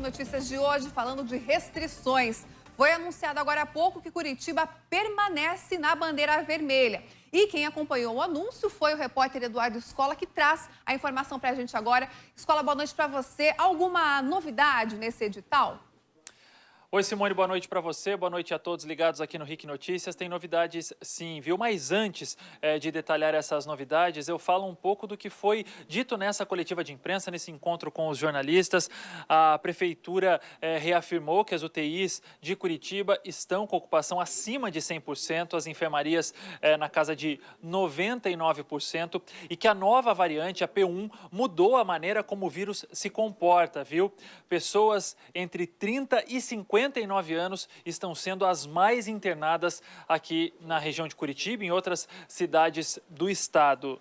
Notícias de hoje falando de restrições. Foi anunciado agora há pouco que Curitiba permanece na bandeira vermelha. E quem acompanhou o anúncio foi o repórter Eduardo Escola, que traz a informação para a gente agora. Escola, boa noite para você. Alguma novidade nesse edital? Oi, Simone, boa noite para você, boa noite a todos ligados aqui no RIC Notícias. Tem novidades sim, viu? Mas antes de detalhar essas novidades, eu falo um pouco do que foi dito nessa coletiva de imprensa, nesse encontro com os jornalistas. A Prefeitura reafirmou que as UTIs de Curitiba estão com ocupação acima de 100%, as enfermarias na casa de 99% e que a nova variante, a P1, mudou a maneira como o vírus se comporta, viu? Pessoas entre 30 e 59 anos estão sendo as mais internadas aqui na região de Curitiba e em outras cidades do estado.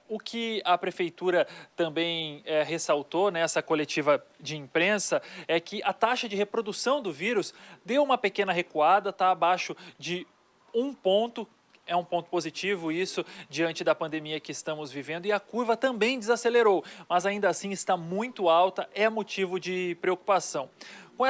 O que a Prefeitura também ressaltou nessa coletiva de imprensa é que a taxa de reprodução do vírus deu uma pequena recuada, está abaixo de 1 ponto. É um ponto positivo isso diante da pandemia que estamos vivendo e a curva também desacelerou, mas ainda assim está muito alta, é motivo de preocupação. Com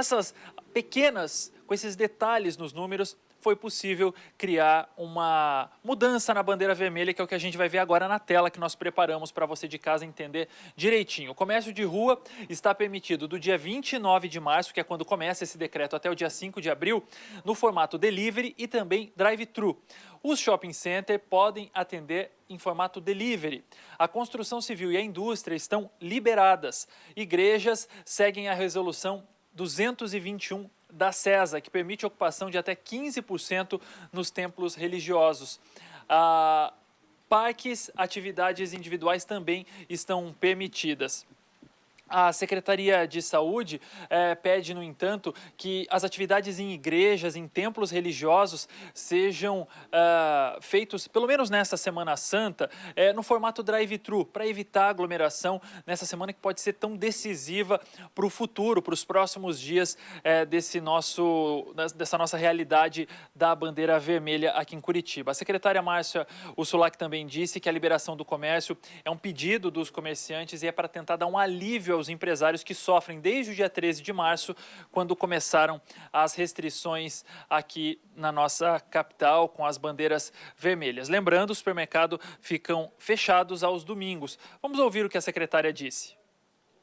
esses detalhes nos números, foi possível criar uma mudança na bandeira vermelha, que é o que a gente vai ver agora na tela que nós preparamos para você de casa entender direitinho. O comércio de rua está permitido do dia 29 de março, que é quando começa esse decreto, até o dia 5 de abril, no formato delivery e também drive-thru. Os shopping center podem atender em formato delivery. A construção civil e a indústria estão liberadas. Igrejas seguem a resolução 221 da CESA, que permite a ocupação de até 15% nos templos religiosos. Parques, atividades individuais também estão permitidas. A Secretaria de Saúde pede, no entanto, que as atividades em igrejas, em templos religiosos, sejam feitos, pelo menos nesta Semana Santa, no formato drive-thru, para evitar aglomeração nessa semana que pode ser tão decisiva para o futuro, para os próximos dias dessa nossa realidade da bandeira vermelha aqui em Curitiba. A secretária Márcia Ursulac também disse que a liberação do comércio é um pedido dos comerciantes e é para tentar dar um alívio aos empresários que sofrem desde o dia 13 de março, quando começaram as restrições aqui na nossa capital com as bandeiras vermelhas. Lembrando, os supermercados ficam fechados aos domingos. Vamos ouvir o que a secretária disse.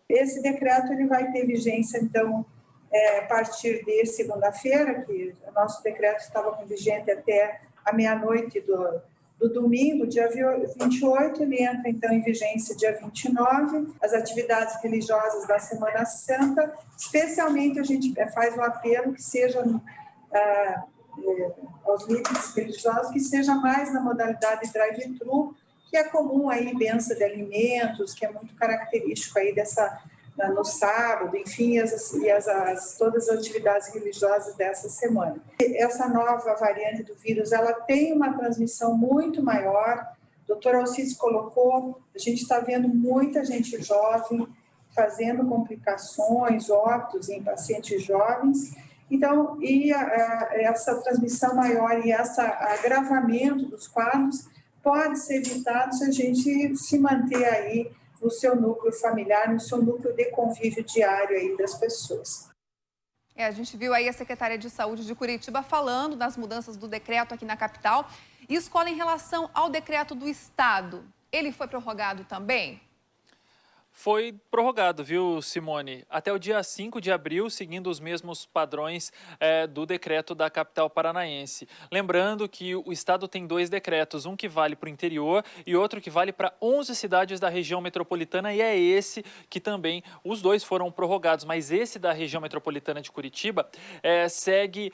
Esse decreto ele vai ter vigência, então, a partir de segunda-feira, que o nosso decreto estava vigente até a meia-noite do domingo, dia 28, ele entra então em vigência dia 29, as atividades religiosas da Semana Santa, especialmente a gente faz um apelo que seja aos líderes religiosos, que seja mais na modalidade drive-thru, que é comum aí, benção de alimentos, que é muito característico aí no sábado, enfim, todas as atividades religiosas dessa semana. Essa nova variante do vírus, ela tem uma transmissão muito maior. O doutor Alcides colocou, a gente está vendo muita gente jovem fazendo complicações, óbitos em pacientes jovens. Então, essa transmissão maior e esse agravamento dos quadros pode ser evitado se a gente se manter aí no seu núcleo familiar, no seu núcleo de convívio diário aí das pessoas. A gente viu aí a secretária de Saúde de Curitiba falando das mudanças do decreto aqui na capital. E Escola, em relação ao decreto do Estado, ele foi prorrogado também? Foi prorrogado, viu, Simone? Até o dia 5 de abril, seguindo os mesmos padrões do decreto da capital paranaense. Lembrando que o estado tem 2 decretos, um que vale para o interior e outro que vale para 11 cidades da região metropolitana, e é esse que também, os 2 foram prorrogados, mas esse da região metropolitana de Curitiba segue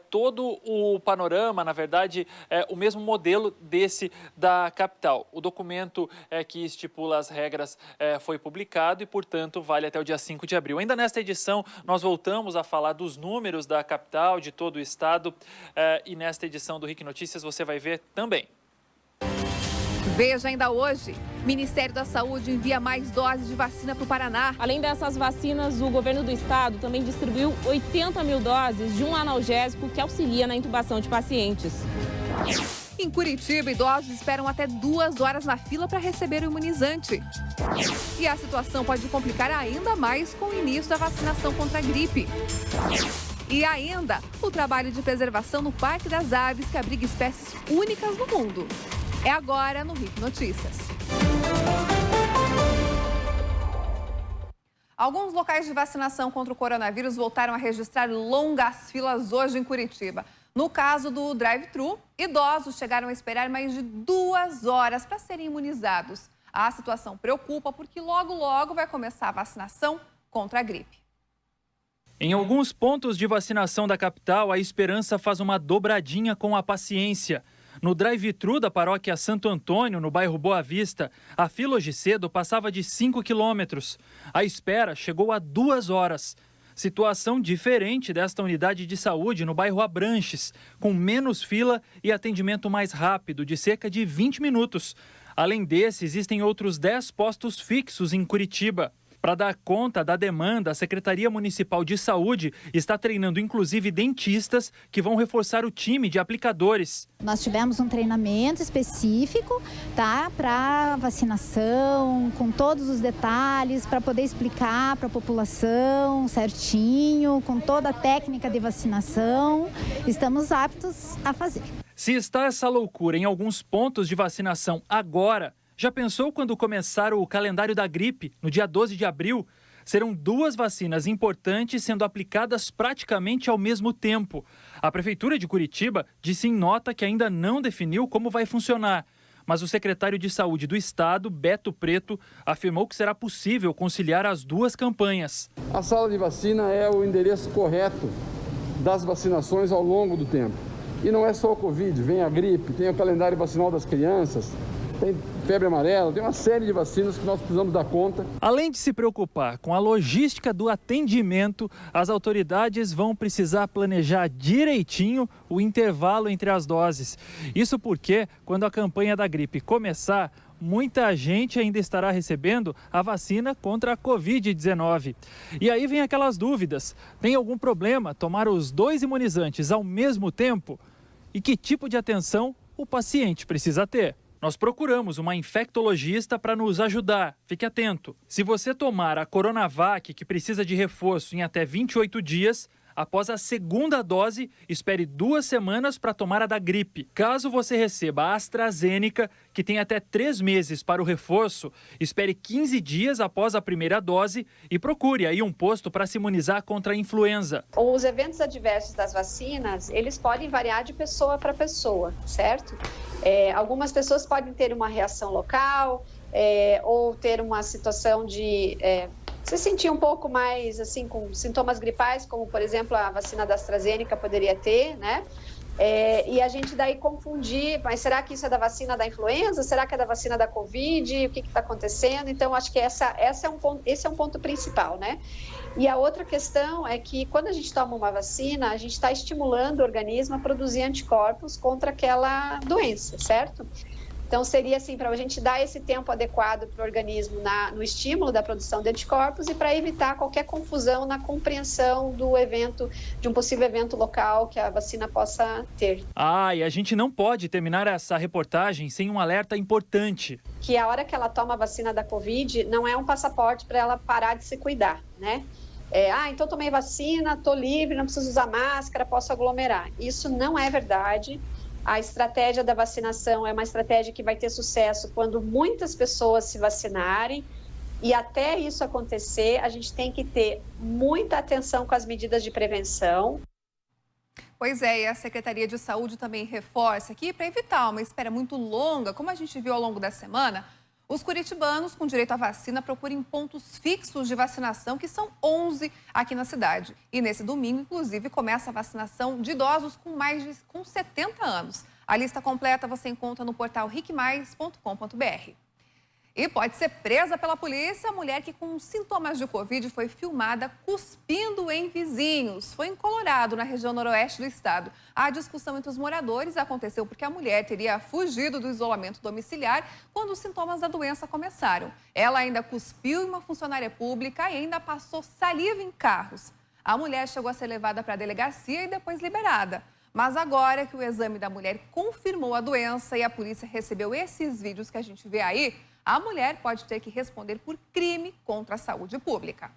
todo o panorama, na verdade, o mesmo modelo desse da capital. O documento que estipula as regras foi publicado e, portanto, vale até o dia 5 de abril. Ainda nesta edição, nós voltamos a falar dos números da capital, de todo o estado, e nesta edição do RIC Notícias você vai ver também. Veja ainda hoje, o Ministério da Saúde envia mais doses de vacina para o Paraná. Além dessas vacinas, o governo do estado também distribuiu 80 mil doses de um analgésico que auxilia na intubação de pacientes. Em Curitiba, idosos esperam até 2 horas na fila para receber o imunizante. E a situação pode complicar ainda mais com o início da vacinação contra a gripe. E ainda, o trabalho de preservação no Parque das Aves, que abriga espécies únicas no mundo. É agora no RIC Notícias. Alguns locais de vacinação contra o coronavírus voltaram a registrar longas filas hoje em Curitiba. No caso do drive-thru, idosos chegaram a esperar mais de 2 horas para serem imunizados. A situação preocupa porque logo vai começar a vacinação contra a gripe. Em alguns pontos de vacinação da capital, a esperança faz uma dobradinha com a paciência. No drive-thru da paróquia Santo Antônio, no bairro Boa Vista, a fila hoje cedo passava de 5 quilômetros. A espera chegou a 2 horas. Situação diferente desta unidade de saúde no bairro Abranches, com menos fila e atendimento mais rápido, de cerca de 20 minutos. Além desse, existem outros 10 postos fixos em Curitiba. Para dar conta da demanda, a Secretaria Municipal de Saúde está treinando inclusive dentistas que vão reforçar o time de aplicadores. Nós tivemos um treinamento específico, tá, para vacinação, com todos os detalhes, para poder explicar para a população certinho, com toda a técnica de vacinação. Estamos aptos a fazer. Se está essa loucura em alguns pontos de vacinação agora, já pensou quando começar o calendário da gripe, no dia 12 de abril? Serão 2 vacinas importantes sendo aplicadas praticamente ao mesmo tempo. A Prefeitura de Curitiba disse em nota que ainda não definiu como vai funcionar. Mas o secretário de Saúde do Estado, Beto Preto, afirmou que será possível conciliar as 2 campanhas. A sala de vacina é o endereço correto das vacinações ao longo do tempo. E não é só o Covid, vem a gripe, tem o calendário vacinal das crianças, tem febre amarela, tem uma série de vacinas que nós precisamos dar conta. Além de se preocupar com a logística do atendimento, as autoridades vão precisar planejar direitinho o intervalo entre as doses. Isso porque, quando a campanha da gripe começar, muita gente ainda estará recebendo a vacina contra a Covid-19. E aí vem aquelas dúvidas: tem algum problema tomar os 2 imunizantes ao mesmo tempo? E que tipo de atenção o paciente precisa ter? Nós procuramos uma infectologista para nos ajudar. Fique atento. Se você tomar a Coronavac, que precisa de reforço em até 28 dias, após a 2ª dose, espere 2 semanas para tomar a da gripe. Caso você receba a AstraZeneca, que tem até 3 meses para o reforço, espere 15 dias após a 1ª dose e procure aí um posto para se imunizar contra a influenza. Os eventos adversos das vacinas, eles podem variar de pessoa para pessoa, certo? Algumas pessoas podem ter uma reação local ou ter uma situação de se sentir um pouco mais assim com sintomas gripais, como por exemplo a vacina da AstraZeneca poderia ter, né? E a gente daí confundir, mas será que isso é da vacina da influenza? Será que é da vacina da Covid? O que está acontecendo? Então, acho que esse é um ponto principal, né? E a outra questão é que quando a gente toma uma vacina, a gente está estimulando o organismo a produzir anticorpos contra aquela doença, certo? Então, seria assim, para a gente dar esse tempo adequado para o organismo no estímulo da produção de anticorpos e para evitar qualquer confusão na compreensão do evento, de um possível evento local que a vacina possa ter. E a gente não pode terminar essa reportagem sem um alerta importante. Que a hora que ela toma a vacina da Covid não é um passaporte para ela parar de se cuidar, né? Então tomei vacina, estou livre, não preciso usar máscara, posso aglomerar. Isso não é verdade. A estratégia da vacinação é uma estratégia que vai ter sucesso quando muitas pessoas se vacinarem. E até isso acontecer, a gente tem que ter muita atenção com as medidas de prevenção. Pois é, e a Secretaria de Saúde também reforça aqui, para evitar uma espera muito longa, como a gente viu ao longo da semana, os curitibanos com direito à vacina procurem pontos fixos de vacinação, que são 11 aqui na cidade. E nesse domingo, inclusive, começa a vacinação de idosos com 70 anos. A lista completa você encontra no portal ricmais.com.br. E pode ser presa pela polícia a mulher que, com sintomas de Covid, foi filmada cuspindo em vizinhos. Foi em Colorado, na região noroeste do estado. A discussão entre os moradores aconteceu porque a mulher teria fugido do isolamento domiciliar quando os sintomas da doença começaram. Ela ainda cuspiu em uma funcionária pública e ainda passou saliva em carros. A mulher chegou a ser levada para a delegacia e depois liberada. Mas agora que o exame da mulher confirmou a doença e a polícia recebeu esses vídeos que a gente vê aí, a mulher pode ter que responder por crime contra a saúde pública.